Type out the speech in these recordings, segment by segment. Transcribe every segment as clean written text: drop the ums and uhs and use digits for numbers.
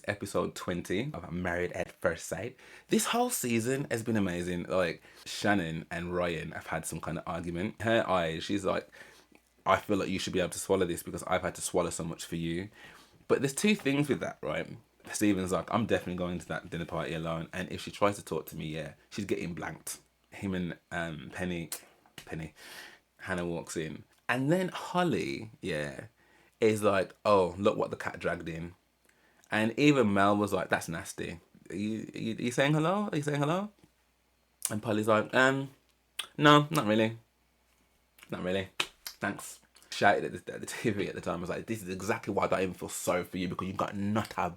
episode 20 of Married at First Sight. This whole season has been amazing. Like, Shannon and Ryan have had some kind of argument. Her eyes, she's like, I feel like you should be able to swallow this because I've had to swallow so much for you. But there's two things with that, right? Stephen's like, I'm definitely going to that dinner party alone. And if she tries to talk to me, yeah, she's getting blanked. Him and Penny, Hannah walks in. And then Holly, yeah, is like, oh, look what the cat dragged in. And even Mel was like, that's nasty. Are you saying hello? Are you saying hello? And Polly's like, no, not really. Not really. Thanks. Shouted at the TV at the time. I was like, this is exactly why I don't even feel sorry for you, because you've got not have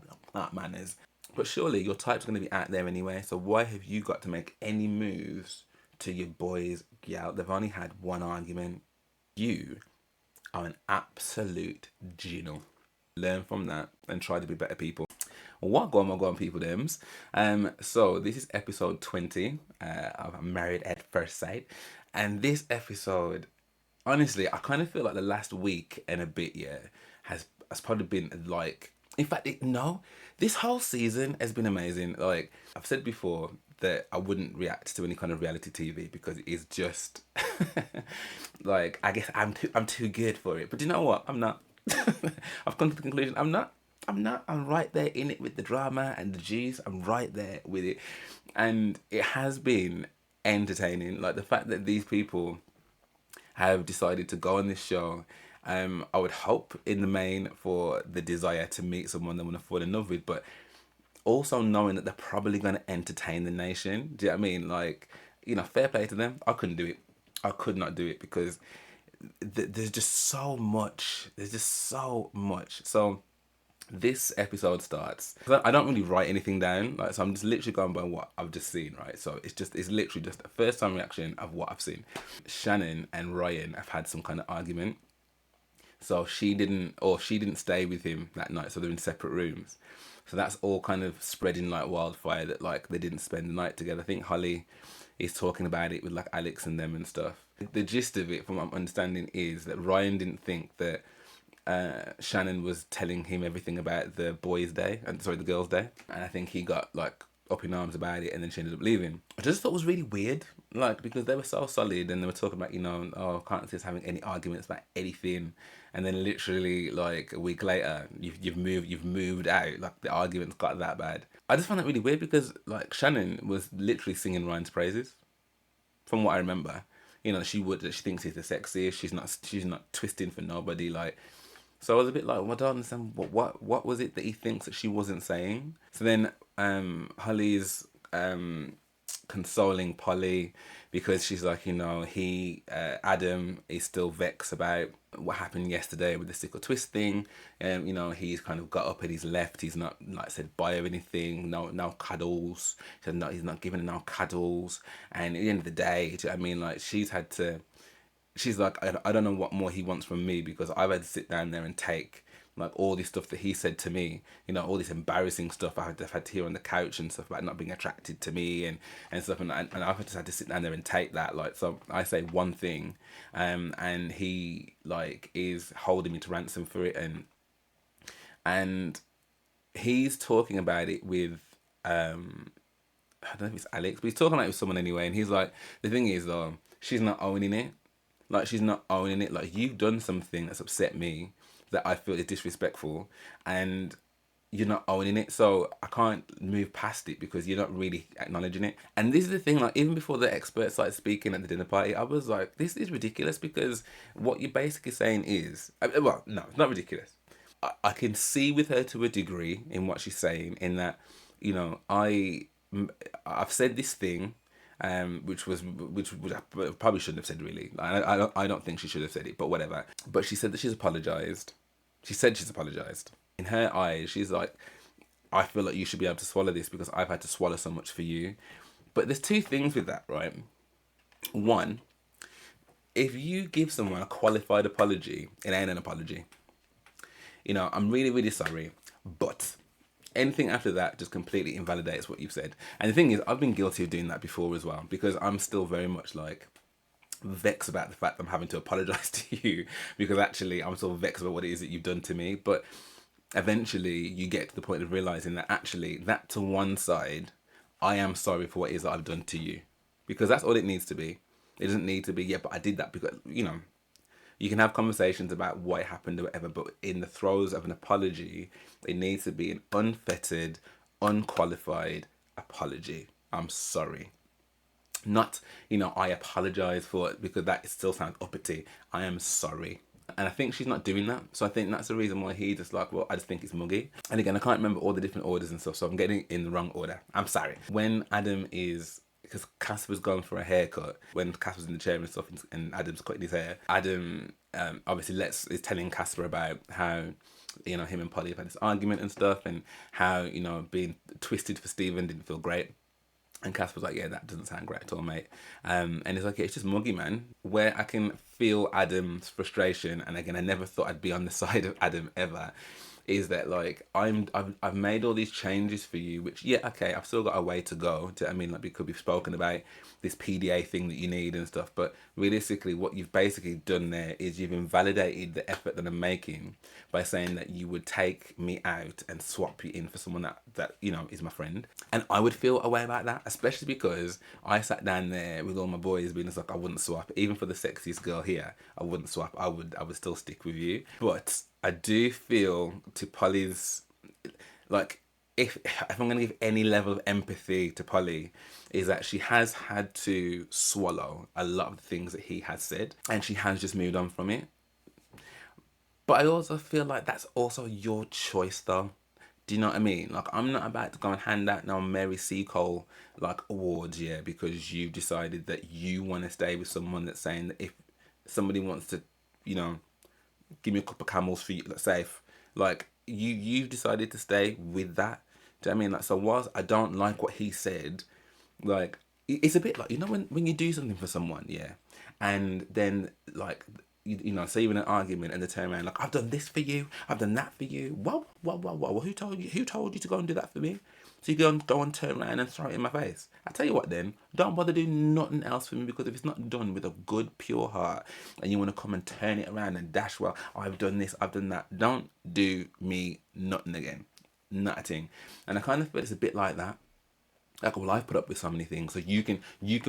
manners. But surely your type's going to be out there anyway, so why have you got to make any moves to your boys? Yeah, they've only had one argument. You are an absolute genial. Learn from that and try to be better people. What go on people thems. So this is episode 20 of Married at First Sight. And this episode, honestly, I kind of feel like the last week and a bit, yeah, has probably been like, in fact, this whole season has been amazing. Like, I've said before that I wouldn't react to any kind of reality TV because it is just like, I guess I'm too good for it. But you know what? I'm not. I've come to the conclusion I'm not. I'm right there in it with the drama and the juice. I'm right there with it. And it has been entertaining. Like, the fact that these people have decided to go on this show, I would hope in the main for the desire to meet someone they want to fall in love with, but also knowing that they're probably going to entertain the nation. Do you know what I mean? Like, fair play to them. I couldn't do it. I could not do it because there's just so much. There's just so much. So this episode starts. I don't really write anything down, like, so I'm just literally going by what I've just seen, right? So it's literally just a first time reaction of what I've seen. Shannon and Ryan have had some kind of argument. So she didn't stay with him that night, so they're in separate rooms. So that's all kind of spreading like wildfire that, like, they didn't spend the night together. I think Holly is talking about it with like Alex and them and stuff. The gist of it, from what I'm understanding, is that Ryan didn't think that Shannon was telling him everything about the the girls' day, and I think he got like up in arms about it, and then she ended up leaving. I just thought it was really weird, like, because they were so solid, and they were talking about, oh, I can't see us having any arguments about anything, and then literally like a week later, you've moved out, like the arguments got that bad. I just found that really weird because, like, Shannon was literally singing Ryan's praises, from what I remember. She thinks he's the sexiest. She's not twisting for nobody, like. So I was a bit like, well, I don't understand what was it that he thinks that she wasn't saying. So then Holly's consoling Polly because she's like, Adam is still vexed about what happened yesterday with the sickle twist thing. He's kind of got up and he's left. He's not, like, said bye or anything. No cuddles. He's not giving her no cuddles. And at the end of the day, I mean, like, she's like, I don't know what more he wants from me, because I've had to sit down there and take, like, all this stuff that he said to me, all this embarrassing stuff I've had to hear on the couch and stuff about not being attracted to me and stuff, and I've just had to sit down there and take that, like. So I say one thing, and he, like, is holding me to ransom for it, and he's talking about it with I don't know if it's Alex, but he's talking about it with someone anyway, and he's like, the thing is though, she's not owning it. Like, she's not owning it. Like, you've done something that's upset me that I feel is disrespectful, and you're not owning it. So I can't move past it because you're not really acknowledging it. And this is the thing, like, even before the experts started speaking at the dinner party, I was like, this is ridiculous, because what you're basically saying is, well, no, it's not ridiculous. I can see with her to a degree in what she's saying, in that, I've said this thing, which I probably shouldn't have said, really. I don't think she should have said it, but whatever. But she said that she's apologized. She said she's apologized. In her eyes, she's like, I feel like you should be able to swallow this because I've had to swallow so much for you. But there's two things with that, right? One, if you give someone a qualified apology, it ain't an apology. I'm really, really sorry, but anything after that just completely invalidates what you've said. And the thing is, I've been guilty of doing that before as well, because I'm still very much, like, vexed about the fact I'm having to apologize to you, because actually I'm still vexed about what it is that you've done to me. But eventually you get to the point of realizing that actually, that to one side, I am sorry for what it is that I've done to you. Because that's all it needs to be. It doesn't need to be, yeah, but I did that because, you can have conversations about what happened or whatever, but in the throes of an apology, it needs to be an unfettered, unqualified apology. I'm sorry. Not, I apologize for it, because that still sounds uppity. I am sorry. And I think she's not doing that. So I think that's the reason why he just like, well, I just think it's muggy. And again, I can't remember all the different orders and stuff, so I'm getting it in the wrong order. I'm sorry. When Adam is, because Casper's going for a haircut, when Casper's in the chair and stuff, and Adam's cutting his hair, Adam obviously is telling Casper about how, him and Polly have had this argument and stuff, and how, being twisted for Stephen didn't feel great. And Casper's like, yeah, that doesn't sound great at all, mate. And he's like, yeah, it's just muggy, man. Where I can feel Adam's frustration, and again, I never thought I'd be on the side of Adam ever, is that like I've made all these changes for you, which, yeah, okay, I've still got a way to go. Do you know what I mean? Like, because we've spoken about this PDA thing that you need and stuff, but realistically, what you've basically done there is you've invalidated the effort that I'm making by saying that you would take me out and swap you in for someone that is my friend. And I would feel a way about that, especially because I sat down there with all my boys being like, I wouldn't swap, even for the sexiest girl here, I wouldn't swap. I would still stick with you. But I do feel, to Polly's, like, if I'm going to give any level of empathy to Polly, is that she has had to swallow a lot of the things that he has said, and she has just moved on from it. But I also feel like that's also your choice, though. Do you know what I mean? Like, I'm not about to go and hand out no Mary Seacole, like, awards, yeah, because you've decided that you want to stay with someone that's saying that if somebody wants to, give me a couple of camels for you, that's safe. Like, you've decided to stay with that. Do you know what I mean? Like, so whilst I don't like what he said, like, it's a bit like, when you do something for someone, yeah, and then, like, say you're in an argument and they turn around like, I've done this for you, I've done that for you. Whoa. Who told you? Who told you to go and do that for me? So you go and turn around and throw it in my face. I tell you what, then, don't bother doing nothing else for me, because if it's not done with a good, pure heart, and you want to come and turn it around and dash, well, I've done this, I've done that, don't do me nothing again. Not a thing. And I kind of feel it's a bit like that. Like, well, I've put up with so many things, so you can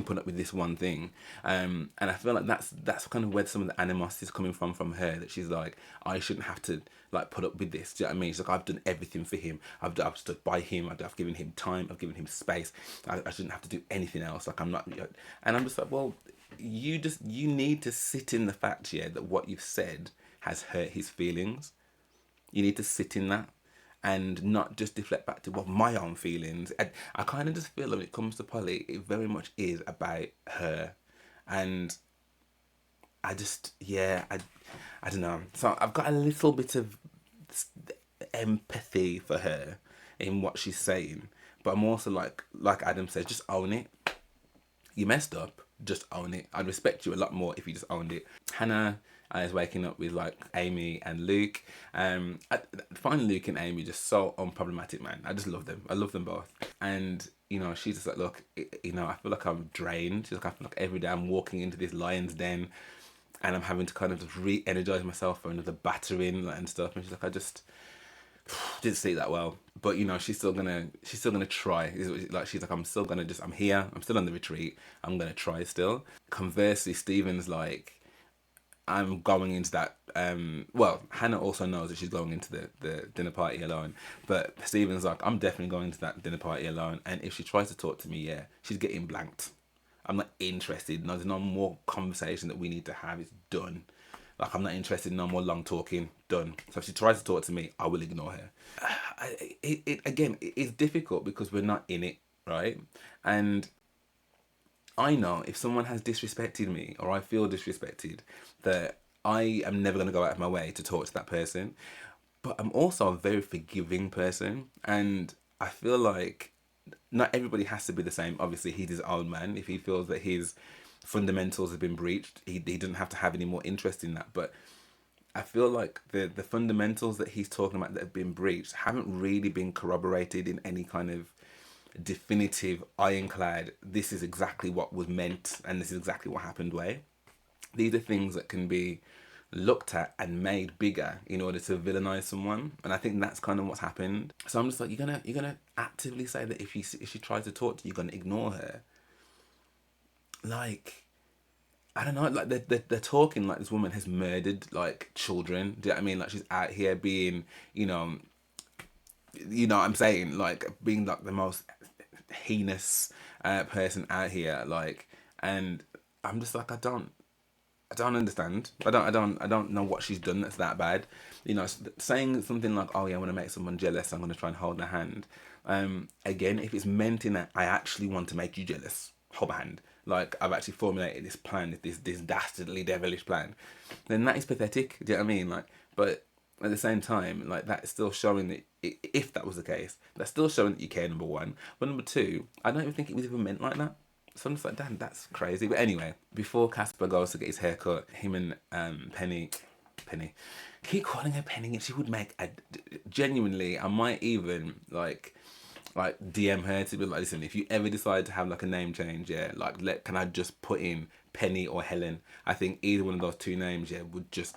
put up with this one thing, and I feel like that's kind of where some of the animosity is coming from her, that she's like, I shouldn't have to, like, put up with this. Do you know what I mean? She's like, I've done everything for him. I've stood by him. I've given him time. I've given him space. I shouldn't have to do anything else. Like, I'm not, and I'm just like, well, you need to sit in the fact, yeah, that what you've said has hurt his feelings. You need to sit in that, and not just deflect back to, well, my own feelings. I kind of just feel that when it comes to Polly, it very much is about her. And I just, yeah, I don't know. So I've got a little bit of empathy for her in what she's saying. But I'm also like Adam says, just own it. You messed up, just own it. I'd respect you a lot more if you just owned it. Hannah is waking up with, like, Amy and Luke. I find Luke and Amy just so unproblematic, man. I just love them. I love them both. And, she's just like, look, I feel like I'm drained. She's like, I feel like every day I'm walking into this lion's den and I'm having to kind of just re-energize myself for another battering and stuff. And she's like, I just didn't see that well, but she's still gonna try. Like, she's like, I'm here, I'm still on the retreat, I'm gonna try still. Conversely, Stephen's like, I'm going into that, well, Hannah also knows that she's going into the dinner party alone, but Stephen's like, I'm definitely going to that dinner party alone, and if she tries to talk to me, yeah, she's getting blanked. I'm not interested. No, there's no more conversation that we need to have. It's done. Like, I'm not interested in no more long talking. Done. So if she tries to talk to me, I will ignore her. Again, it's difficult because we're not in it, right? And I know if someone has disrespected me, or I feel disrespected, that I am never going to go out of my way to talk to that person. But I'm also a very forgiving person, and I feel like not everybody has to be the same. Obviously, he's his own man. If he feels that his fundamentals have been breached, he doesn't have to have any more interest in that. But I feel like the fundamentals that he's talking about that have been breached haven't really been corroborated in any kind of definitive, ironclad, this is exactly what was meant and this is exactly what happened way. These are things that can be looked at and made bigger in order to villainize someone, and I think that's kind of what's happened. So I'm just like, you're gonna actively say that if she tries to talk to you, you're gonna ignore her. Like, I don't know, like they're talking like this woman has murdered like children. Do you know what I mean? Like she's out here being, what I'm saying, like being like the most heinous person out here, like, and I'm just like, I don't understand. I don't know what she's done that's that bad. Saying something like, "Oh yeah, I want to make someone jealous. I'm going to try and hold their hand." Again, if it's meant in that I actually want to make you jealous, hold my hand. Like I've actually formulated this plan, this dastardly, devilish plan. Then that is pathetic. Do you know what I mean? Like, but at the same time, like that's still showing that if that was the case, that's still showing that you care. Number one, but number two, I don't even think it was even meant like that. So I'm just like, damn, that's crazy. But anyway, before Casper goes to get his haircut, him and Penny, keep calling her Penny, and she would make a genuinely. I might even like DM her to be like, listen, if you ever decide to have like a name change, yeah, like can I just put in Penny or Helen? I think either one of those two names, yeah, would just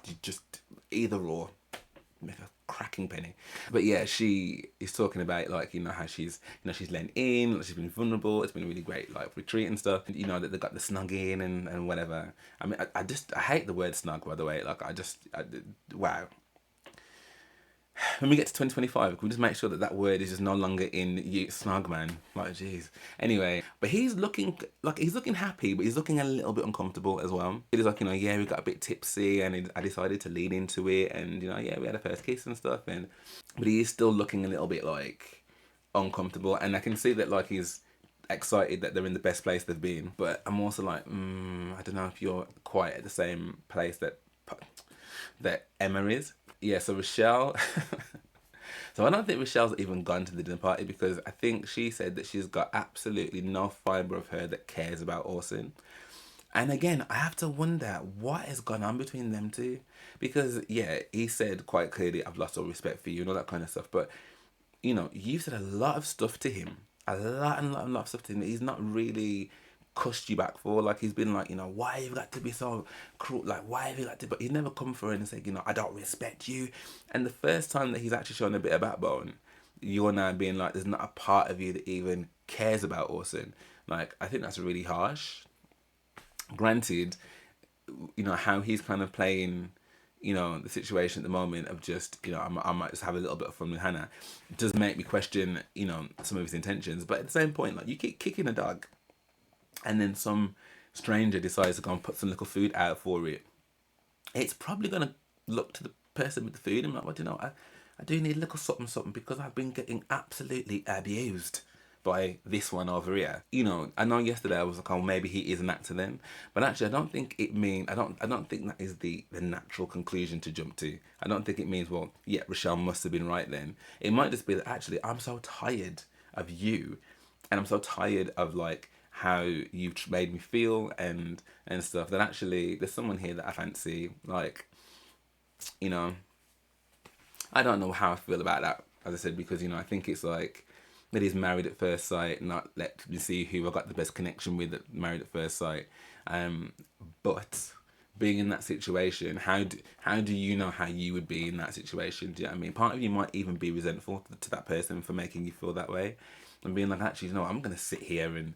either or make a cracking penny. But yeah, she is talking about like how she's lent in, like she's been vulnerable. It's been a really great like retreat and stuff. And, that they got the snugging and whatever. I mean, I hate the word snug, by the way. Like wow. When we get to 2025, can we just make sure that word is just no longer in snug, man? Like, jeez. Anyway, but he's looking happy, but he's looking a little bit uncomfortable as well. He's like, yeah, we got a bit tipsy, and I decided to lean into it, and yeah, we had a first kiss and stuff, but he is still looking a little bit like uncomfortable, and I can see that like he's excited that they're in the best place they've been. But I'm also like, I don't know if you're quite at the same place that Emma is. Yeah, so Rochelle. So I don't think Rochelle's even gone to the dinner party because I think she said that she's got absolutely no fibre of her that cares about Orson. And again, I have to wonder what has gone on between them two. Because, yeah, he said quite clearly, I've lost all respect for you and all that kind of stuff. But, you've said a lot of stuff to him. A lot of stuff to him that he's not really cussed you back for. Like he's been like, why have you got to be so cruel? Like why have you got to? But he's never come for her and said, I don't respect you. And the first time that he's actually shown a bit of backbone, you're now being like, there's not a part of you that even cares about Orson. Like I think that's really harsh. Granted, how he's kind of playing. The situation at the moment of just, I might just have a little bit of fun with Hannah, does make me question, some of his intentions. But at the same point, like you keep kicking a dog, and then some stranger decides to go and put some little food out for it, it's probably going to look to the person with the food and be like, well, I do need a little something because I've been getting absolutely abused by this one over here. I know yesterday I was like, oh, maybe he is an actor then, but actually I don't think I don't think that is the natural conclusion to jump to. I don't think it means, well, yeah, Rochelle must have been right then. It might just be that actually I'm so tired of you, and I'm so tired of like how you've made me feel and stuff, that actually there's someone here that I fancy. Like, I don't know how I feel about that, as I said, because I think it's like that he's married at first sight, not let me see who I got the best connection with at married at first sight. But being in that situation, how do you know how you would be in that situation? Do you know what I mean? Part of you might even be resentful to that person for making you feel that way, and being like, actually, I'm gonna sit here and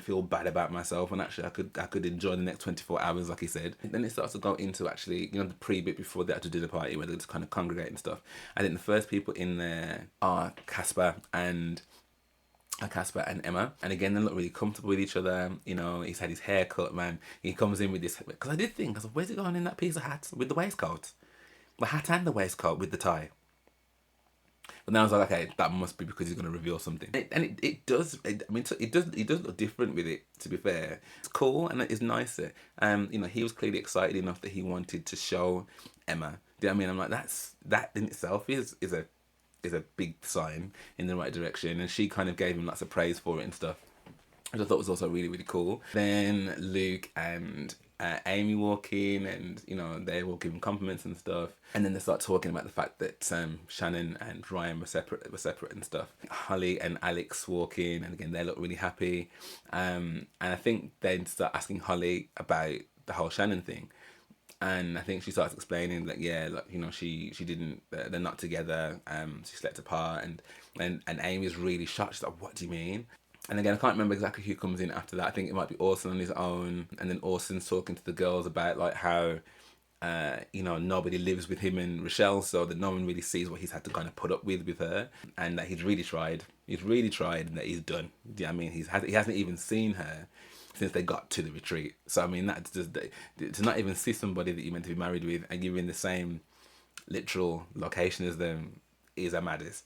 feel bad about myself, and actually I could enjoy the next 24 hours, like he said. And then it starts to go into actually, the pre-bit before the actual dinner party where they just kind of congregate and stuff. I think the first people in there are Casper and Emma, and again they look really comfortable with each other. He's had his hair cut, man. He comes in with this, because I did think, where's he going in that piece of hat with the waistcoat, the hat and the waistcoat with the tie? But then I was like, okay, that must be because he's going to reveal something. It does. It does look different with it. To be fair, it's cool and it's nicer. He was clearly excited enough that he wanted to show Emma. Do you know what I mean? I'm like, that in itself is a big sign in the right direction. And she kind of gave him lots of praise for it and stuff, which I thought was also really, really cool. Then Luke and Amy walk in, and they will give him compliments and stuff, and then they start talking about the fact that Shannon and Ryan were separate and stuff. Holly and Alex walk in, and again they look really happy, and I think they start asking Holly about the whole Shannon thing, And I think she starts explaining that, yeah, like, you know, she didn't, they're not together. She slept apart, and Amy's really shocked. She's like, what do you mean? And again, I can't remember exactly who comes in after that. I think it might be Orson on his own, and then Orson's talking to the girls about like how, you know, nobody lives with him and Rochelle, so that no one really sees what he's had to kind of put up with her, and that he's really tried. He's really tried, and that he's done. Yeah, I mean, he hasn't even seen her since they got to the retreat. So I mean, that's just to not even see somebody that you're meant to be married with and you're in the same literal location as them is a madness.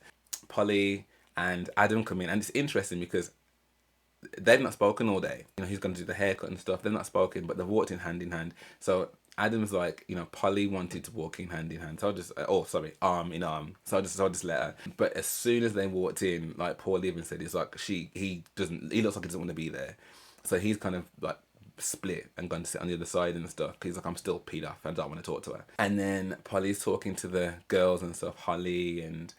Polly and Adam come in, and it's interesting because they've not spoken all day. You know, he's going to do the haircut and stuff. They've not spoken, but they've walked in hand in hand. So Adam's like, you know, Polly wanted to walk in hand in hand. So I just, arm in arm. So I just let her. But as soon as they walked in, like Paul even said, it's like he looks like he doesn't want to be there. So he's kind of like split and gone to sit on the other side and stuff. He's like, I'm still peed off. I don't want to talk to her. And then Polly's talking to the girls and stuff, Holly and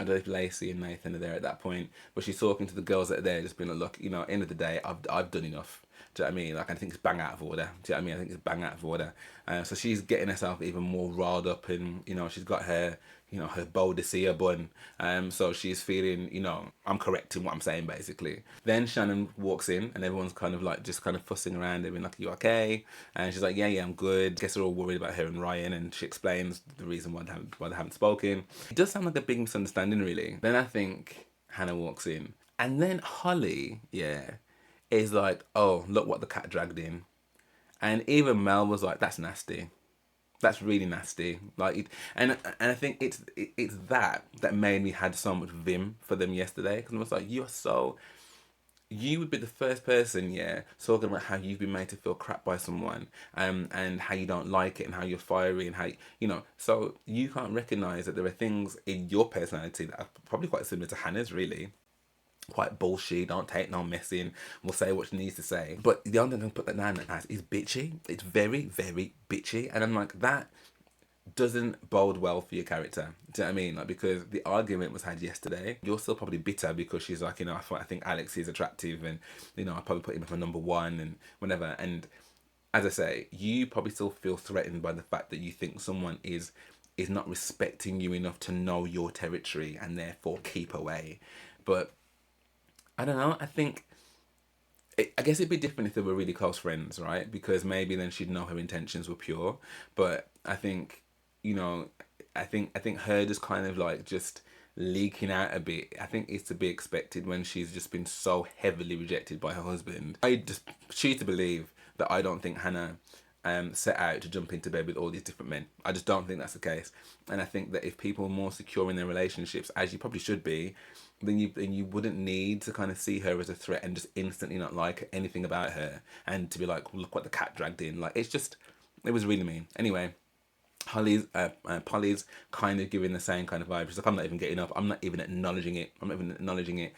I don't know if Lacey and Nathan are there at that point, but she's talking to the girls that are there, just being like, look, you know, end of the day, I've done enough. Do you know what I mean? Like, I think it's bang out of order. Do you know what I mean? I think it's bang out of order. So she's getting herself even more riled up, and, you know, she's got her, you know, her Boadicea bun. So she's feeling, you know, I'm correcting what I'm saying, basically. Then Shannon walks in, and everyone's kind of like, just kind of fussing around her, being like, are you okay? And she's like, yeah, I'm good. I guess they're all worried about her and Ryan, and she explains the reason why they haven't spoken. It does sound like a big misunderstanding, really. Then I think Hannah walks in. And then Holly, yeah, is like, oh, look what the cat dragged in. And even Mel was like, that's nasty. That's really nasty. Like, and I think it's that made me had so much vim for them yesterday, because I was like, you would be the first person, yeah, talking about how you've been made to feel crap by someone, and how you don't like it, and how you're fiery, and how, you know, so you can't recognise that there are things in your personality that are probably quite similar to Hannah's, really. Quite bullshit, don't take no messing, will say what she needs to say. But the only thing I can put that down as is bitchy. It's very, very bitchy. And I'm like, that doesn't bode well for your character. Do you know what I mean? Like, because the argument was had yesterday. You're still probably bitter because she's like, you know, I think Alex is attractive, and, you know, I probably put him as my number one and whatever. And as I say, you probably still feel threatened by the fact that you think someone is not respecting you enough to know your territory and therefore keep away. But I don't know. I think I guess it'd be different if they were really close friends, right? Because maybe then she'd know her intentions were pure. But I think, you know, I think her just kind of like just leaking out a bit, I think it's to be expected when she's just been so heavily rejected by her husband. I just choose to believe that I don't think Hannah set out to jump into bed with all these different men. I just don't think that's the case. And I think that if people are more secure in their relationships, as you probably should be, then you wouldn't need to kind of see her as a threat and just instantly not like anything about her, and to be like, look what the cat dragged in. Like, it was really mean. Anyway, Polly's kind of giving the same kind of vibe. She's like, I'm not even getting up. I'm not even acknowledging it.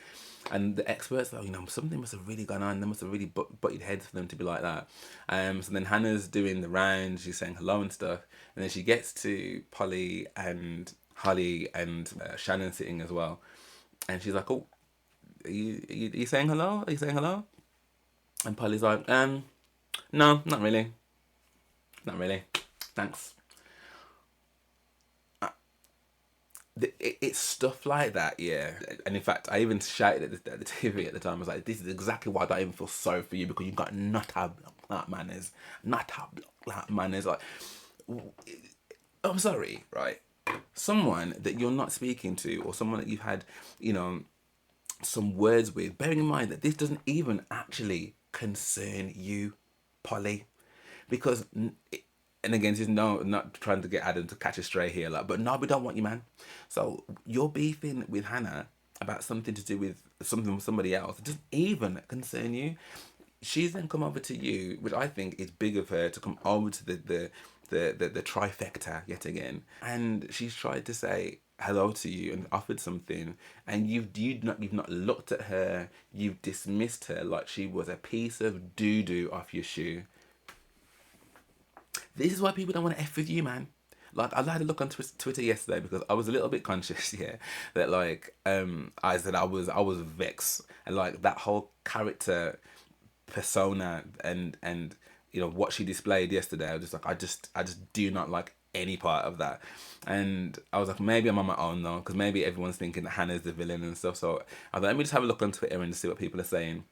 And the experts are, you know, something must have really gone on. They must have really butted heads for them to be like that. So then Hannah's doing the rounds. She's saying hello and stuff. And then she gets to Polly and Holly and Shannon sitting as well. And she's like, oh, are you saying hello? Are you saying hello? And Polly's like, no, not really. Not really. Thanks. It's stuff like that, yeah. And in fact, I even shouted at the TV at the time. I was like, this is exactly why I don't even feel sorry for you, because you've got not have manners. Not have manners. Like, I'm sorry, right? Someone that you're not speaking to, or someone that you've had, you know, some words with, bearing in mind that this doesn't even actually concern you, Polly, because and again, this is not trying to get Adam to catch a stray here, like, but no, we don't want you, man. So you're beefing with Hannah about something to do with something with somebody else. It doesn't even concern you. She's then come over to you, which I think is big of her, to come over to the trifecta yet again, and she's tried to say hello to you and offered something, and you've not looked at her. You've dismissed her like she was a piece of doo-doo off your shoe. This is why people don't want to F with you, man. Like, I had a look on Twitter yesterday because I was a little bit conscious, yeah, that like I said I was vexed, and like that whole character persona and you know, what she displayed yesterday, I was just like, I just do not like any part of that. And I was like, maybe I'm on my own though, because maybe everyone's thinking that Hannah's the villain and stuff. So I thought, let me just have a look on Twitter and see what people are saying.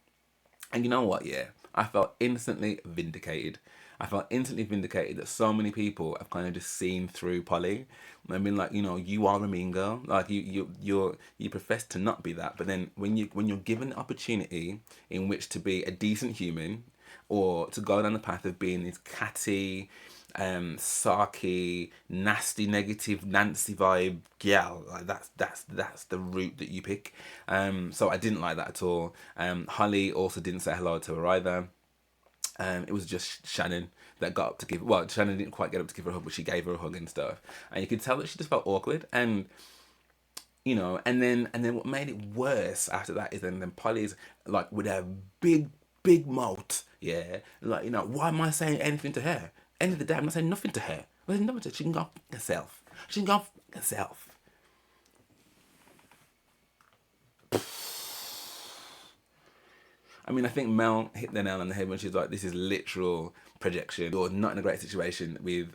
And you know what? Yeah, I felt instantly vindicated. I felt instantly vindicated that so many people have kind of just seen through Polly. I mean, like, you know, you are a mean girl. Like you profess to not be that, but then when you're given the opportunity in which to be a decent human, or to go down the path of being this catty, sarky, nasty, negative Nancy vibe gal, like that's the route that you pick. So I didn't like that at all. Holly also didn't say hello to her either. It was just Shannon that got up to give. Well, Shannon didn't quite get up to give her a hug, but she gave her a hug and stuff, and you could tell that she just felt awkward. And you know, and then what made it worse after that is then Polly's like with her big mouth, yeah, like, you know, why am I saying anything to her? End of the day, I'm not saying nothing to her. I'm saying nothing to her. She can go f herself. She can go f herself. I mean, I think Mel hit the nail on the head when she's like, "This is literal projection. You're not in a great situation with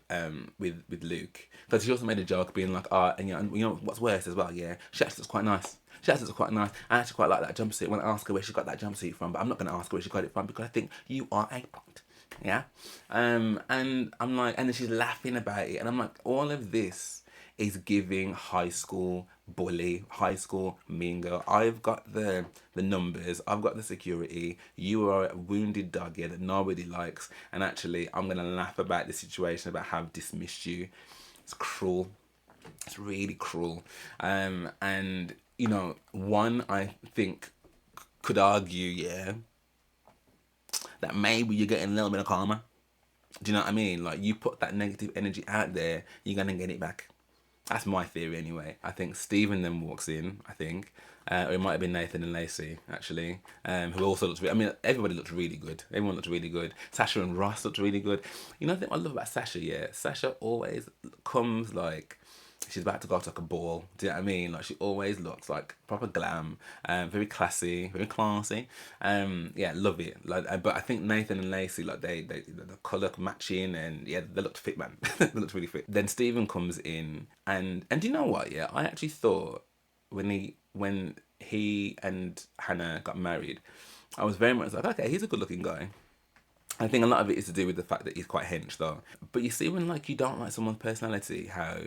Luke." Because she also made a joke, being like, "Ah, and you know what's worse as well? Yeah, she actually looks quite nice. She actually looks quite nice. I actually quite like that jumpsuit. When I ask her where she got that jumpsuit from, but I'm not going to ask her where she got it from because I think you are a prunt." Yeah, and I'm like, and then she's laughing about it, and I'm like, all of this is giving high school bully, high school mean girl. I've got the numbers, I've got the security. You are a wounded dog here that nobody likes, and actually, I'm gonna laugh about the situation about how I've dismissed you. It's cruel. It's really cruel. And you know, one I think could argue, yeah, that maybe you're getting a little bit of karma. Do you know what I mean? Like, you put that negative energy out there, you're gonna get it back. That's my theory anyway. I think Stephen then walks in, I think. Or it might have been Nathan and Lacey, actually, who also looks I mean, everybody looks really good. Everyone looks really good. Sasha and Ross looked really good. You know the thing I love about Sasha, yeah? Sasha always comes like she's about to go to like a ball. Do you know what I mean? Like, she always looks like proper glam, very classy, very classy. Yeah, love it. Like, but I think Nathan and Lacey, like, they the color matching, and yeah, they looked fit, man. They looked really fit. Then Stephen comes in, and do you know what? Yeah, I actually thought when he and Hannah got married, I was very much like, okay, he's a good looking guy. I think a lot of it is to do with the fact that he's quite hench though. But you see, when like you don't like someone's personality, how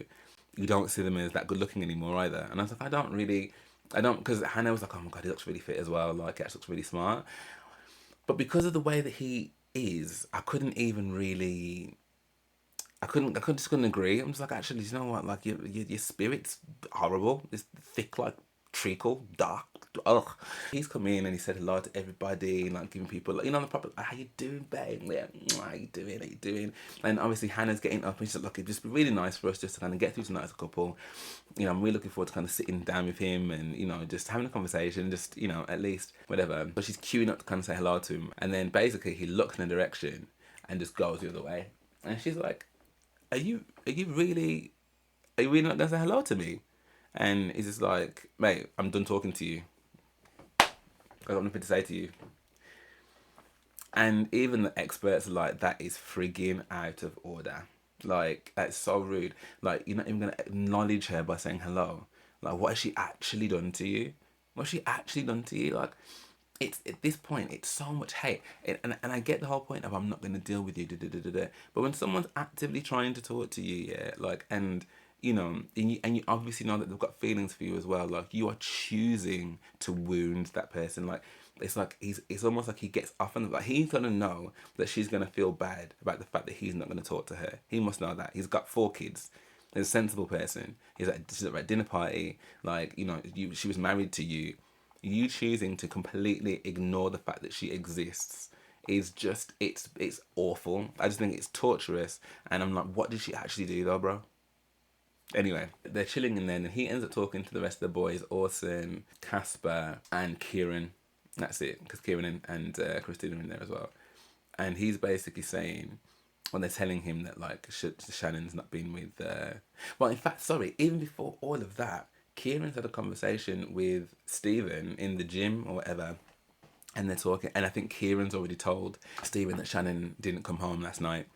you don't see them as that good looking anymore either. And I was like, I don't, because Hannah was like, oh my god, he looks really fit as well. Like, he actually looks really smart. But because of the way that he is, I couldn't even really. I couldn't agree. I'm just like, actually, you know what? Like, your spirit's horrible. It's thick like treacle, dark. Ugh. He's come in and he said hello to everybody, like giving people, like, you know, the proper, how you doing, babe? Yeah, how you doing? How you doing? And obviously Hannah's getting up and she's like, look, it'd just be really nice for us just to kind of get through tonight as a couple. You know, I'm really looking forward to kind of sitting down with him and, you know, just having a conversation, just, you know, at least whatever. But she's queuing up to kind of say hello to him, and then basically he looks in a direction and just goes the other way, and she's like, are you really not gonna say hello to me? And he's just like, mate, I'm done talking to you. I got nothing to say to you. And even the experts are like, that is frigging out of order. Like, that's so rude. Like, you're not even gonna acknowledge her by saying hello. Like, what has she actually done to you? What's she actually done to you? Like, it's at this point, it's so much hate. And I get the whole point of, I'm not gonna deal with you, da, da, da, da, da. But when someone's actively trying to talk to you, yeah, like, and you know, and you obviously know that they've got feelings for you as well. Like, you are choosing to wound that person. Like it's almost like he gets off on, like, he's gonna know that she's gonna feel bad about the fact that he's not gonna talk to her. He must know that. He's got 4 kids. He's a sensible person. She's at a dinner party. Like, you know, she was married to you. You choosing to completely ignore the fact that she exists is just, it's awful. I just think it's torturous. And I'm like, what did she actually do though, bro? Anyway, they're chilling in there, and he ends up talking to the rest of the boys, Orson, Casper, and Kieran. That's it, because Kieran and Christina are in there as well. And he's basically saying, when they're telling him that, like, Shannon's not been with... Well, in fact, sorry, even before all of that, Kieran's had a conversation with Stephen in the gym or whatever, and they're talking, and I think Kieran's already told Stephen that Shannon didn't come home last night,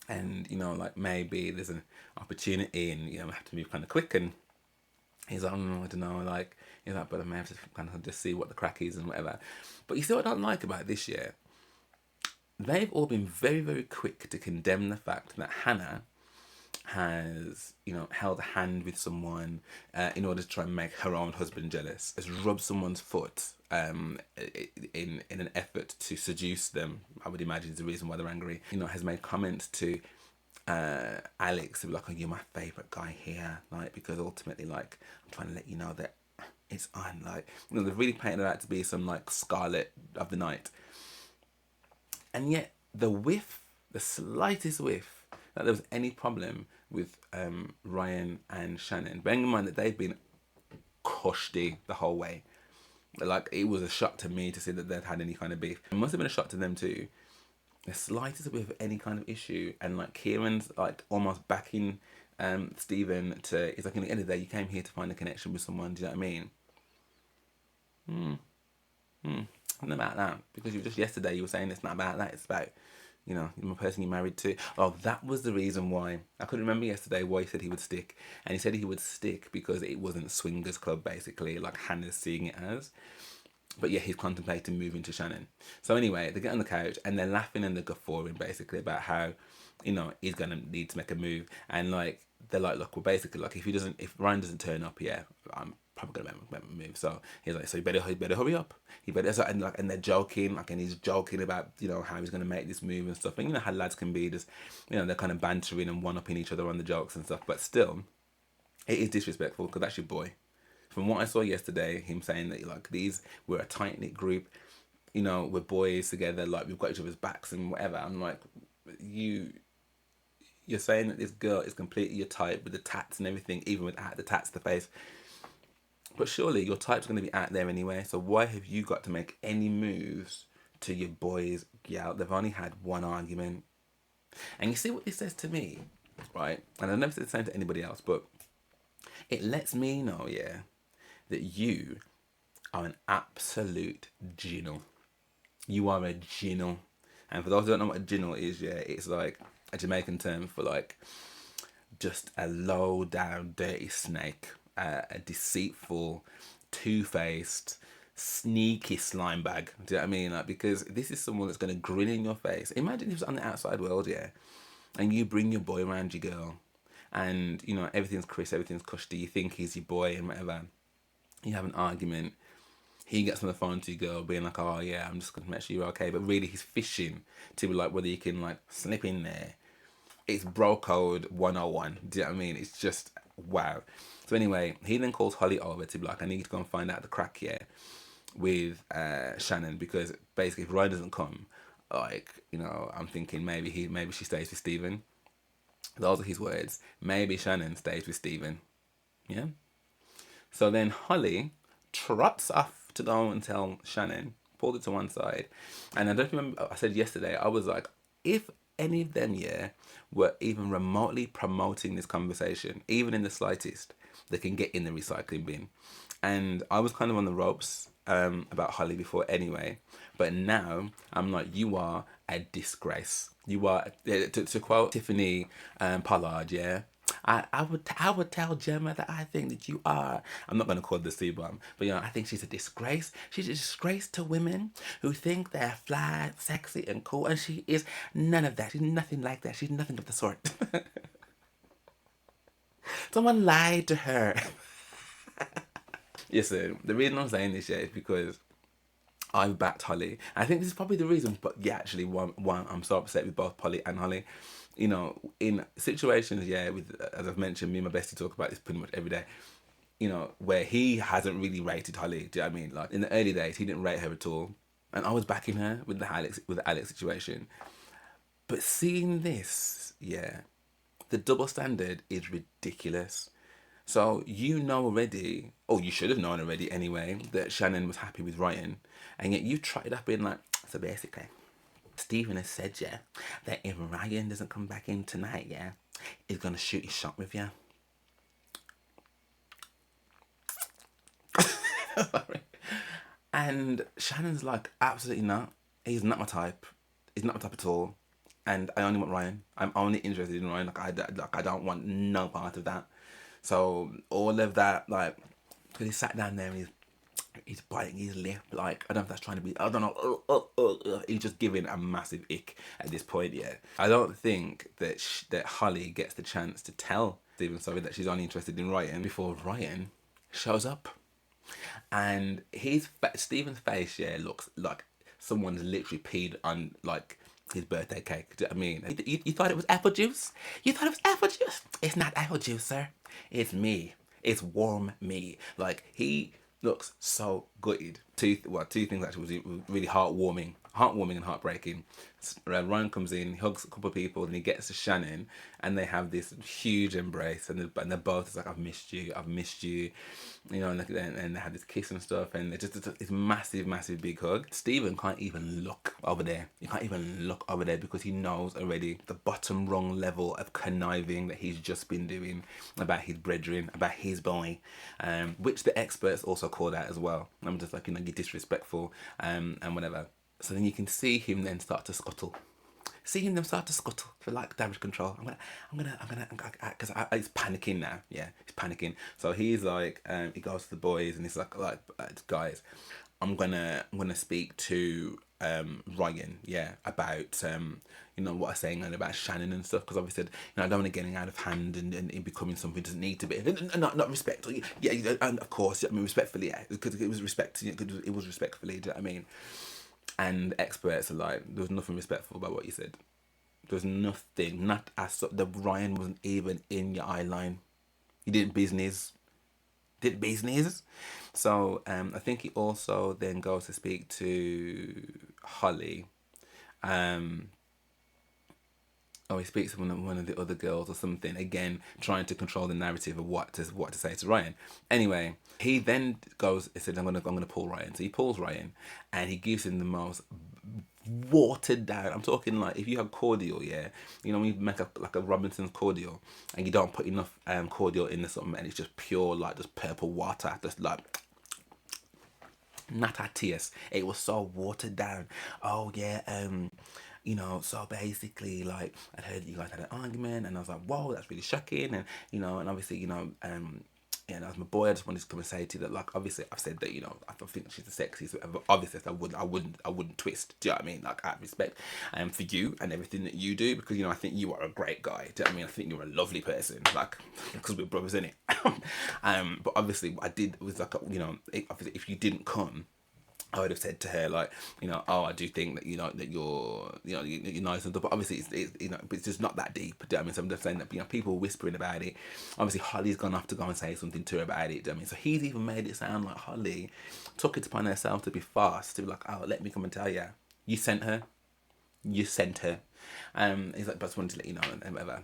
and like maybe there's an opportunity, and we have to move kind of quick. And he's like, I don't know, like he's like, but I may have to kind of just see what the crack is and whatever. But you see what I don't like about this year? They've all been very, very quick to condemn the fact that Hannah has, held a hand with someone in order to try and make her own husband jealous, has rubbed someone's foot in an effort to seduce them. I would imagine is the reason why they're angry. Has made comments to Alex, like, oh, you're my favourite guy here, like, because ultimately, like, I'm trying to let you know that it's on, like, they've really painted her out to be some, like, Scarlet of the night. And yet, the slightest whiff, that there was any problem with Ryan and Shannon, bearing in mind that they've been cushy the whole way. Like, it was a shock to me to see that they'd had any kind of beef. It must have been a shock to them too. The slightest whiff of any kind of issue, and like Kieran's like almost backing Stephen to, it's like, in the end of the day, you came here to find a connection with someone, do you know what I mean? Not about that, because just yesterday you were saying it's not about that, it's about, the person you're married to. Oh, that was the reason why. I couldn't remember yesterday why he said he would stick. And he said he would stick because it wasn't swingers club, basically, like Hannah's seeing it as. But yeah, he's contemplating moving to Shannon. So anyway, they get on the couch and they're laughing and they're guffawing basically about how, he's going to need to make a move. And like, they're like, look, well, basically, like, if Ryan doesn't turn up, yeah, I'm probably going to make a move. So he's like, so you better hurry up. And they're joking, like, and he's joking about, how he's going to make this move and stuff. And how lads can be, just, they're kind of bantering and one-upping each other on the jokes and stuff. But still, it is disrespectful because that's your boy. From what I saw yesterday, him saying that, like, we're a tight-knit group, we're boys together, like, we've got each other's backs and whatever. I'm like, you're saying that this girl is completely your type with the tats and everything, even without the tats to the face. But surely your type's going to be out there anyway, so why have you got to make any moves to your boys? Yeah, they've only had one argument. And you see what this says to me, right? And I've never said the same to anybody else, but it lets me know, yeah, that you are an absolute ginnel. You are a ginnel. And for those who don't know what a ginnel is, yeah, it's like a Jamaican term for, like, just a low down dirty snake, a deceitful, two-faced, sneaky slime bag. Do you know what I mean? Like, because this is someone that's going to grin in your face. Imagine if it's on the outside world, yeah, and you bring your boy around your girl, and everything's crisp, everything's cushy, you think he's your boy and whatever. You have an argument, he gets on the phone to your girl being like, oh yeah, I'm just going to make sure you're okay. But really he's fishing to be like, whether you can, like, slip in there. It's bro code 101. Do you know what I mean? It's just, wow. So anyway, he then calls Holly over to be like, I need to go and find out the crack here with Shannon, because basically if Ryan doesn't come, like, I'm thinking maybe she stays with Stephen. Those are his words. Maybe Shannon stays with Stephen. Yeah? So then Holly trots off to go and tell Shannon, pulled it to one side. And I don't remember, I said yesterday, I was like, if any of them, yeah, were even remotely promoting this conversation, even in the slightest, they can get in the recycling bin. And I was kind of on the ropes about Holly before anyway. But now I'm like, you are a disgrace. You are, to quote Tiffany Pollard, yeah, I would tell Gemma that I think that you are, I'm not going to call her the C-bomb, but I think she's a disgrace. She's a disgrace to women who think they're fly, sexy and cool, and she is none of that. She's nothing like that. She's nothing of the sort. Someone lied to her. Listen, the reason I'm saying this, yeah, is because I've backed Holly. I think this is probably the reason, but yeah, actually, one I'm so upset with both Polly and Holly. In situations, yeah, with, as I've mentioned, me and my bestie talk about this pretty much every day, where he hasn't really rated Holly. Do you know what I mean? Like, in the early days, he didn't rate her at all. And I was backing her with the Alex situation. But seeing this, yeah, the double standard is ridiculous. So already, or you should have known already anyway, that Shannon was happy with Ryan. And yet you tried up being like, so basically, Stephen has said, yeah, that if Ryan doesn't come back in tonight, yeah, he's going to shoot his shot with you. And Shannon's like, absolutely not. He's not my type. He's not my type at all. And I only want Ryan. I'm only interested in Ryan. I don't want no part of that. So all of that, like, because he sat down there and he's biting his lip. Like, I don't know if that's trying to be, I don't know. He's just giving a massive ick at this point. Yeah, I don't think that that Holly gets the chance to tell Stephen, sorry, that she's only interested in Ryan before Ryan shows up. And Stephen's face, yeah, looks like someone's literally peed on like his birthday cake. Do you know what I mean? You thought it was apple juice? You thought it was apple juice? It's not apple juice, sir. It's me. It's warm me. Like, he looks so gutted. Two things actually was really heartwarming and heartbreaking. Ryan comes in, he hugs a couple of people, and he gets to Shannon, and they have this huge embrace, and they're both just like, I've missed you, you know, and they have this kiss and stuff, and it's just this massive big hug. Stephen can't even look over there. He can't even look over there because he knows already the bottom rung level of conniving that he's just been doing about his brethren, about his boy, which the experts also called out as well. I'm just like, you know, you're disrespectful, and whatever. So then you can see him then start to scuttle. For like damage control. Because he's panicking now. Yeah, he's panicking. So he's like, he goes to the boys and he's like, guys, I'm gonna speak to Ryan, yeah, about you know, what I'm saying and about Shannon and stuff, because obviously, you know, I don't want it getting out of hand and it becoming something it doesn't need to be. Not respect, yeah, and of course, I mean, respectfully, yeah, because it was respect, it was respectfully. Do you know what I mean? And experts are like, there was nothing respectful about what you said. There was nothing, not as the Ryan wasn't even in your eye line. He did business. So I think he also then goes to speak to Holly. Or he speaks to one of the other girls or something, again trying to control the narrative of what to say to Ryan. Anyway, he then goes, he said, I'm gonna pull Ryan. So he pulls Ryan and he gives him the most watered down, I'm talking like, if you have cordial, yeah, you know, when you make like a Robinson's cordial and you don't put enough cordial in something and it's just pure, like, just purple water, just like, not a taste. It was so watered down. Oh yeah, you know, so basically, like, I heard you guys had an argument, and I was like, whoa, that's really shocking, and you know, and obviously, you know, yeah, and as my boy, I just wanted to come and say to you that, like, obviously, I've said that, you know, I don't think she's the sexiest, but obviously, I wouldn't twist. Do you know what I mean? Like, I have respect, for you and everything that you do, because, you know, I think you are a great guy. Do you know what I mean? I think you're a lovely person, like, because we're brothers, innit? But obviously, what I did was like, you know, obviously, if you didn't come, I would have said to her, like, you know, oh, I do think that, you know, that you're, you know, you're nice and stuff, but obviously it's you know, but it's just not that deep. Do you know what I mean? So I'm just saying that, you know, people whispering about it. Obviously, Holly's gone off to go and say something to her about it. Do you know what I mean? So he's even made it sound like Holly took it upon herself to be fast, to be like, oh, let me come and tell you, you sent her. He's like, but I just wanted to let you know, and whatever.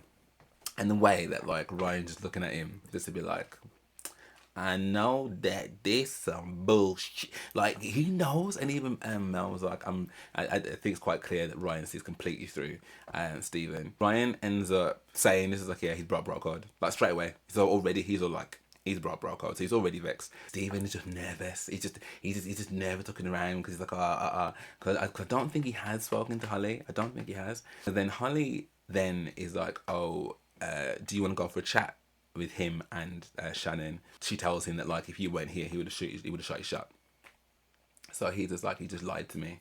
And the way that, like, Ryan's just looking at him, just to be like, I know that this some bullshit. Like, he knows, and even Mel was like, I think it's quite clear that Ryan sees completely through Stephen. Ryan ends up saying, this is like, yeah, he's bro code. Like, straight away. He's all like, he's bro code, so he's already vexed. Stephen is just nervous. He's just nervous looking around, because he's like, because I don't think he has spoken to Holly. I don't think he has. And then Holly then is like, oh, do you want to go for a chat with him and Shannon? She tells him that, like, if you weren't here, he would have shot his shot. So he's just like, he just lied to me.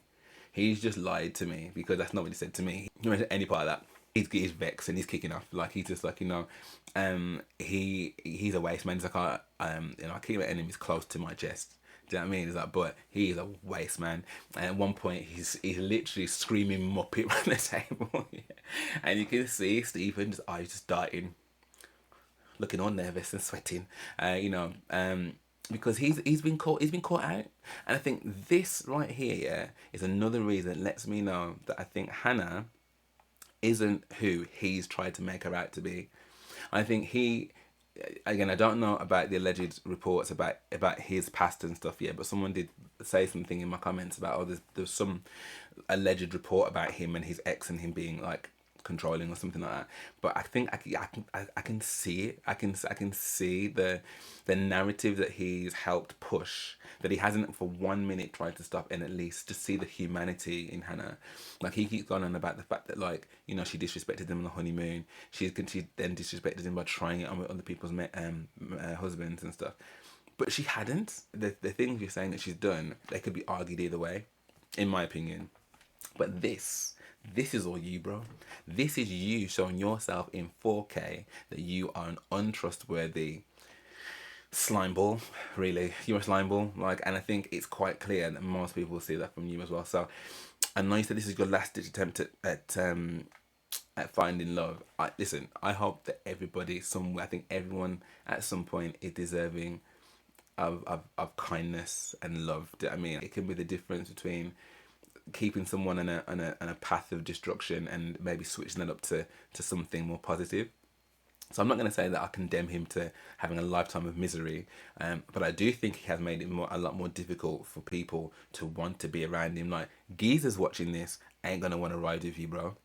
He's just lied to me, because that's not what he said to me. He mentioned any part of that. He's vexed and he's kicking off. Like, he's just like, you know, he's a waste man. He's like, you know, I keep my enemies close to my chest. Do you know what I mean? He's like, but he's a waste man. And at one point, he's literally screaming Muppet around the table. Yeah. And you can see Stephen's eyes just darting, looking all nervous and sweating, you know, because he's been caught out. And I think this right here, yeah, is another reason that lets me know that I think Hannah isn't who he's tried to make her out to be. I think he, again, I don't know about the alleged reports about his past and stuff yet, but someone did say something in my comments about, oh, there's some alleged report about him and his ex and him being, like, controlling or something like that. But I think I can see it. I can see the narrative that he's helped push, that he hasn't for 1 minute tried to stop, and at least to see the humanity in Hannah. Like, he keeps going on about the fact that, like, you know, she disrespected him on the honeymoon. She then disrespected him by trying it on with other people's husbands and stuff. But she hadn't. The things you're saying that she's done, they could be argued either way, in my opinion. But this is all you, bro. This is you showing yourself in 4K that you are an untrustworthy slime ball. Really, you're a slime ball. Like, and I think it's quite clear that most people will see that from you as well. So, I know you said this is your last ditch attempt at finding love. Listen, I hope that everybody somewhere, I think everyone at some point is deserving of kindness and love. I mean, it can be the difference between keeping someone on a path of destruction and maybe switching it up to something more positive. So I'm not going to say that I condemn him to having a lifetime of misery, but I do think he has made it a lot more difficult for people to want to be around him. Like, geezers watching this ain't going to want to ride with you, bro.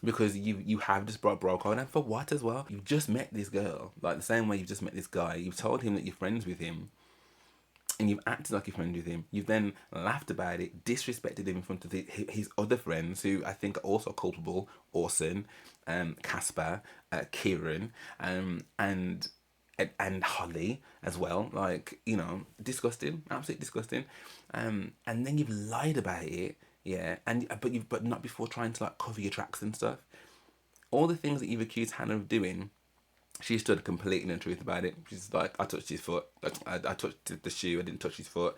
Because you have just broke on, and for what as well? You've just met this girl, like the same way you've just met this guy. You've told him that you're friends with him, and you've acted like you're friends with him. You've then laughed about it, disrespected him in front of his other friends, who I think are also culpable: Orson, Casper, Kieran, and Holly as well. Like, you know, disgusting, absolutely disgusting. And then you've lied about it, yeah, but not before trying to, like, cover your tracks and stuff. All the things that you've accused Hannah of doing, she stood completely in the truth about it. She's like, I touched his foot. I touched the shoe. I didn't touch his foot.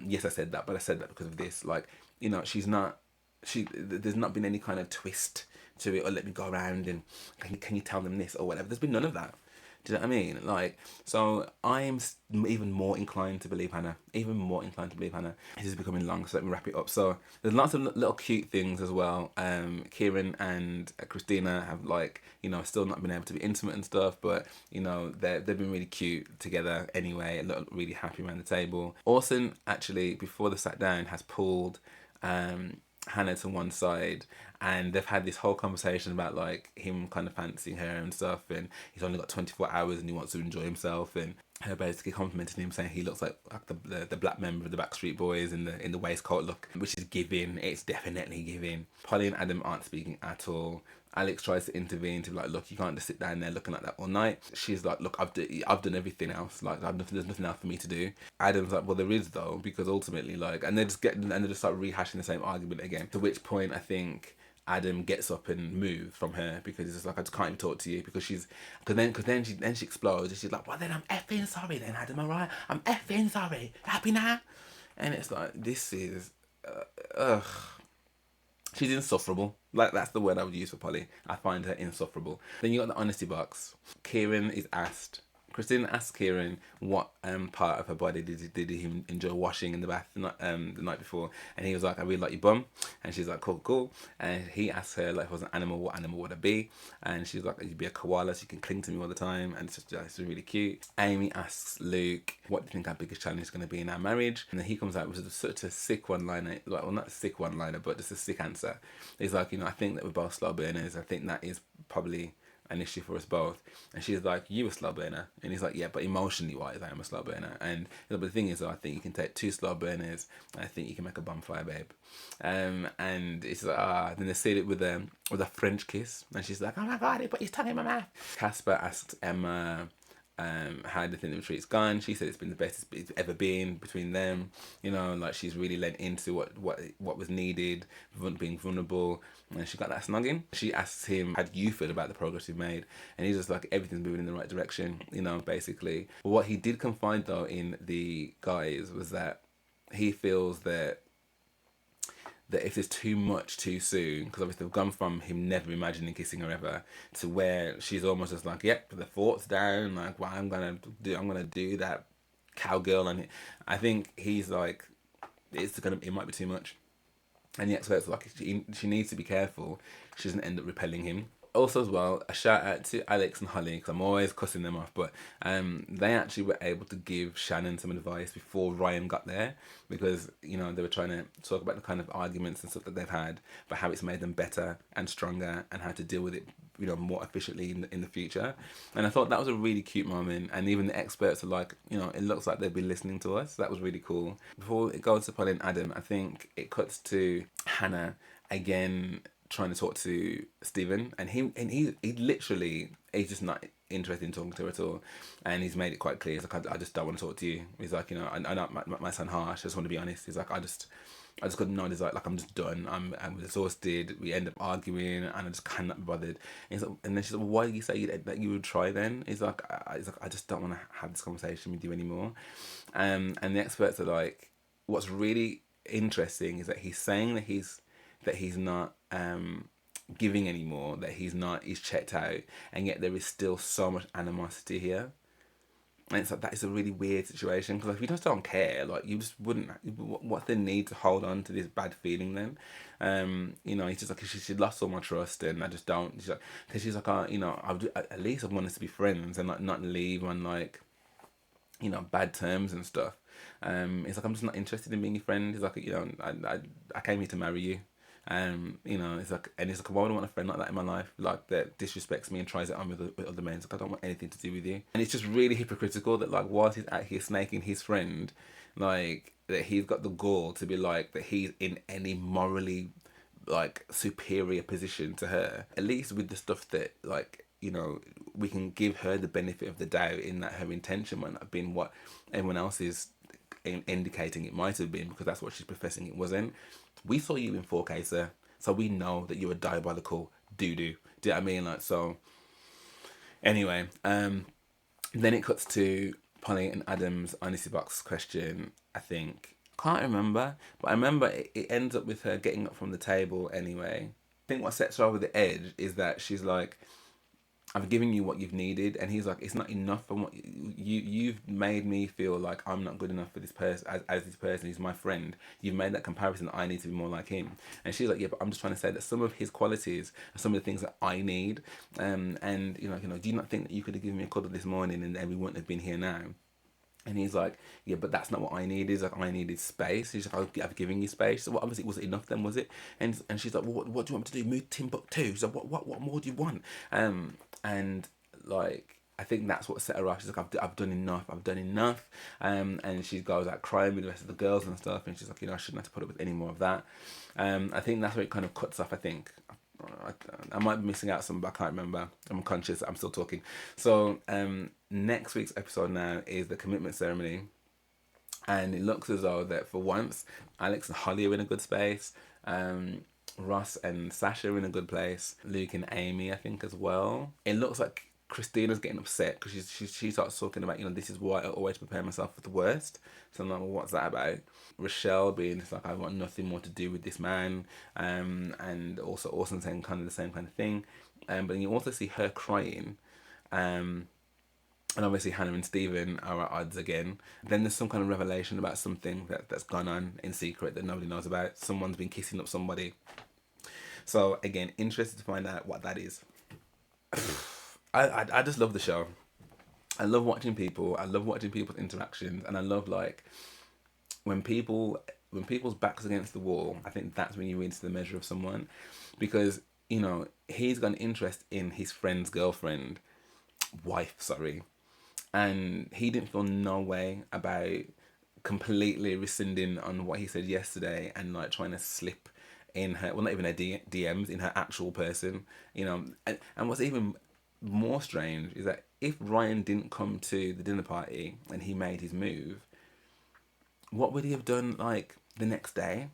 Yes, I said that, but I said that because of this. Like, you know, there's not been any kind of twist to it, or let me go around and can you tell them this or whatever. There's been none of that. Do you know what I mean? Like, so I'm even more inclined to believe Hannah. Even more inclined to believe Hannah. This is becoming long, so let me wrap it up. So there's lots of little cute things as well. Kieran and Christina have, like, you know, still not been able to be intimate and stuff, but, you know, they've been really cute together anyway, and look really happy around the table. Orson, actually, before they sat down, has pulled Hannah to one side, and they've had this whole conversation about, like, him kind of fancying her and stuff, and he's only got 24 hours and he wants to enjoy himself, and her basically complimenting him, saying he looks like the black member of the Backstreet Boys in the waistcoat look, which is giving. It's definitely giving. Polly and Adam aren't speaking at all. Alex tries to intervene to be like, look, you can't just sit down there looking like that all night. She's like, look, I've done everything else. Like, there's nothing else for me to do. Adam's like, well, there is though, because ultimately, like, and they just start rehashing the same argument again. To which point, I think Adam gets up and moves from her, because he's just like, I just can't even talk to you, because then she explodes, and she's like, well, then I'm effing sorry then, Adam, alright? I'm effing sorry. Happy now? And it's like, this is, ugh. She's insufferable. Like, that's the word I would use for Polly. I find her insufferable. Then you got the honesty box. Kieran is asked. Christina asked Kieran what part of her body did he enjoy washing in the bath the night before, and he was like, I really like your bum, and she's like, cool. And he asked her, like, if it was an animal, what animal would it be? And she's like, you'd be a koala, so you can cling to me all the time, and it's really cute. Amy asks Luke, what do you think our biggest challenge is going to be in our marriage? And then he comes out with such a sick one-liner, like, well, not a sick one-liner, but just a sick answer. He's like, you know, I think that we're both slow burners. I think that is probably an issue for us both. And she's like, you a slow burner? And he's like, yeah, but emotionally wise, I am a slow burner. And but the thing is, I think you can take 2 slow burners, and I think you can make a bonfire babe. And it's like, then they say it with a French kiss, and she's like, oh my god, he put his tongue in my mouth. Casper asked Emma how the thing the retreat's gone. She said it's been the best it's ever been between them. You know, like, she's really lent into what was needed, being vulnerable, and she got that snogging. She asks him, how do you feel about the progress you've made? And he's just like, everything's moving in the right direction, you know, basically. But what he did confide though in the guys was that he feels that if there's too much too soon, because obviously they've gone from him never imagining kissing her ever to where she's almost just like, yep, the fort's down, like, well, I'm gonna do that cowgirl, and I think he's like, it might be too much, and the experts are like, she needs to be careful she doesn't end up repelling him. Also as well, a shout out to Alex and Holly, because I'm always cussing them off, but they actually were able to give Shannon some advice before Ryan got there, because they were trying to talk about the kind of arguments and stuff that they've had, but how it's made them better and stronger, and how to deal with it more efficiently in the future. And I thought that was a really cute moment, and even the experts are like, it looks like they've been listening to us. That was really cool. Before it goes to Polly and Adam, I think it cuts to Hannah again trying to talk to Stephen, and he literally, he's just not interested in talking to her at all, and he's made it quite clear. He's like, I just don't want to talk to you. He's like, I know my son harsh. I just want to be honest. He's like, I just couldn't know. He's like, I'm just done. I'm exhausted. We end up arguing, and I just cannot be bothered. And then she's like, well, why did you say that you would try then? He's like, I just don't want to have this conversation with you anymore. And the experts are like, what's really interesting is that he's saying that he's not giving anymore, that he's checked out, and yet there is still so much animosity here. And it's like, that is a really weird situation, because if you just don't care, like, you just wouldn't. What's the need to hold on to this bad feeling then? He's just like, she lost all my trust, and I just don't. She's like, at least I want us to be friends and like not leave on like, bad terms and stuff. It's like, I'm just not interested in being your friend. He's like, I came here to marry you. It's like, and it's like, why would I want a friend like that in my life, like that disrespects me and tries it on with other men? It's like, I don't want anything to do with you. And it's just really hypocritical that, like, whilst he's out here snaking his friend, like, that he's got the gall to be like that he's in any morally like superior position to her. At least with the stuff that, like, we can give her the benefit of the doubt, in that her intention might not have been what everyone else is indicating it might have been, because that's what she's professing it wasn't. We saw you in 4K, sir, so we know that you were diabolical doo-doo. Do you know what I mean? Like, so anyway, then it cuts to Polly and Adam's honesty box question, I think. Can't remember, but I remember it ends up with her getting up from the table anyway. I think what sets her over the edge is that she's like, I've given you what you've needed, and he's like, it's not enough for what you've made me feel like I'm not good enough for this person, as this person. He's my friend. You've made that comparison that I need to be more like him. And she's like, yeah, but I'm just trying to say that some of his qualities are some of the things that I need. And do you not think that you could have given me a cuddle this morning and then we wouldn't have been here now? And he's like, yeah, but that's not what I need. He's like, I needed space. He's like, I've given you space. So obviously it wasn't enough then, was it? And she's like, well, what do you want me to do? Move Timbuktu? So what more do you want? And like, I think that's what set her off. She's like, I've done enough. I've done enough. And she goes out crying with the rest of the girls and stuff. And she's like, I shouldn't have to put up with any more of that. I think that's where it kind of cuts off, I think. I might be missing out some, but I can't remember. I'm conscious. I'm still talking. So next week's episode now is the commitment ceremony, and it looks as though that for once Alex and Holly are in a good space. Ross and Sasha are in a good place. Luke and Amy, I think, as well. It looks like Christina's getting upset because she starts talking about, this is why I always prepare myself for the worst. So I'm like, well, what's that about? Rochelle being just like, I want nothing more to do with this man. And also Orson saying kind of the same kind of thing. But you also see her crying. And obviously Hannah and Stephen are at odds again. Then there's some kind of revelation about something that's gone on in secret that nobody knows about. Someone's been kissing up somebody. So again, interested to find out what that is. I just love the show. I love watching people. I love watching people's interactions, and I love, like, when people's backs against the wall. I think that's when you read the measure of someone, because he's got an interest in his friend's wife, and he didn't feel no way about completely rescinding on what he said yesterday and like trying to slip in her, well, not even her DMs, in her actual person, and what's even more strange is that if Ryan didn't come to the dinner party and he made his move, what would he have done like the next day?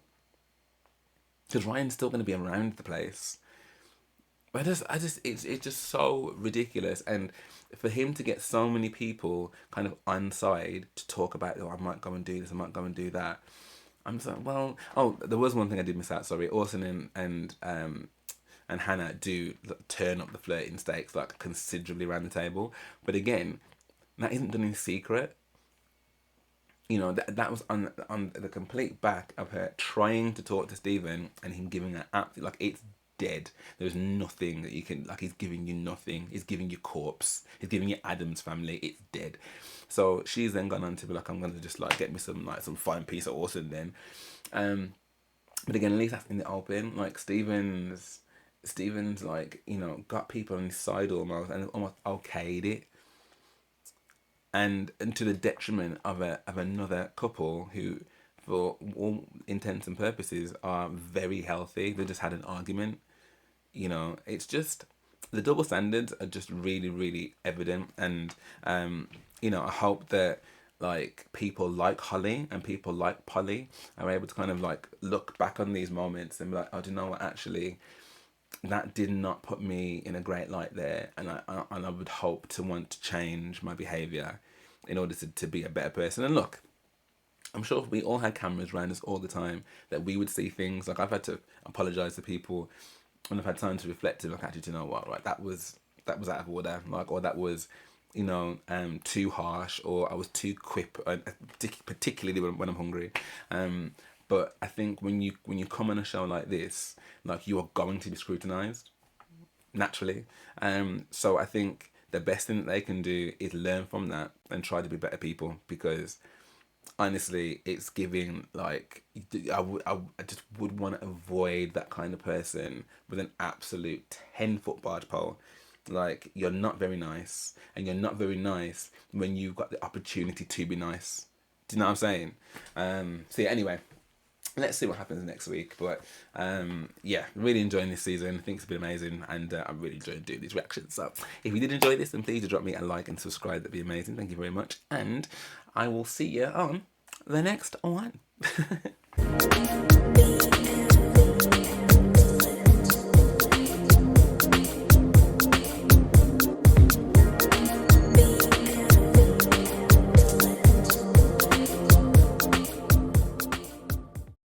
Because Ryan's still going to be around the place. It's just so ridiculous, and for him to get so many people kind of on side to talk about, I might go and do this, I might go and do that. I'm just like, well, there was one thing I did miss out. Sorry, Orson and Hannah do turn up the flirting stakes like considerably around the table, but again, that isn't done in secret. That was on the complete back of her trying to talk to Stephen and him giving her absolutely, like, it's dead. There's nothing that you can, like, he's giving you nothing. He's giving you corpse. He's giving you Adam's family. It's dead. So she's then gone on to be like, I'm going to just like get me some fine piece of awesome then. But again, at least that's in the open. Like Stephen's like, you know, got people on his side almost, and almost okayed it. And to the detriment of another couple who, for all intents and purposes, are very healthy. They just had an argument. You know, it's just, the double standards are just really, really evident. And you know, I hope that like people like Holly and people like Polly are able to kind of like look back on these moments and be like, oh, do you know what, actually that did not put me in a great light there, and I would hope to want to change my behaviour in order to be a better person. And look, I'm sure if we all had cameras around us all the time, that we would see things. Like, I've had to apologise to people when I've had time to reflect, and like, actually, do you know what, right, that was out of order, like, or that was, you know, too harsh, or I was too quip, particularly when I'm hungry. But I think when you come on a show like this, like, you are going to be scrutinised naturally. So I think the best thing that they can do is learn from that and try to be better people, because honestly, it's giving, like, I just would want to avoid that kind of person with an absolute 10-foot barge pole. Like, you're not very nice, and you're not very nice when you've got the opportunity to be nice. Do you know what I'm saying? So yeah, anyway, let's see what happens next week. But yeah, really enjoying this season. I think it's been amazing, and I'm really enjoying doing these reactions. So if you did enjoy this, then please do drop me a like and subscribe. That'd be amazing. Thank you very much, and I will see you on the next one.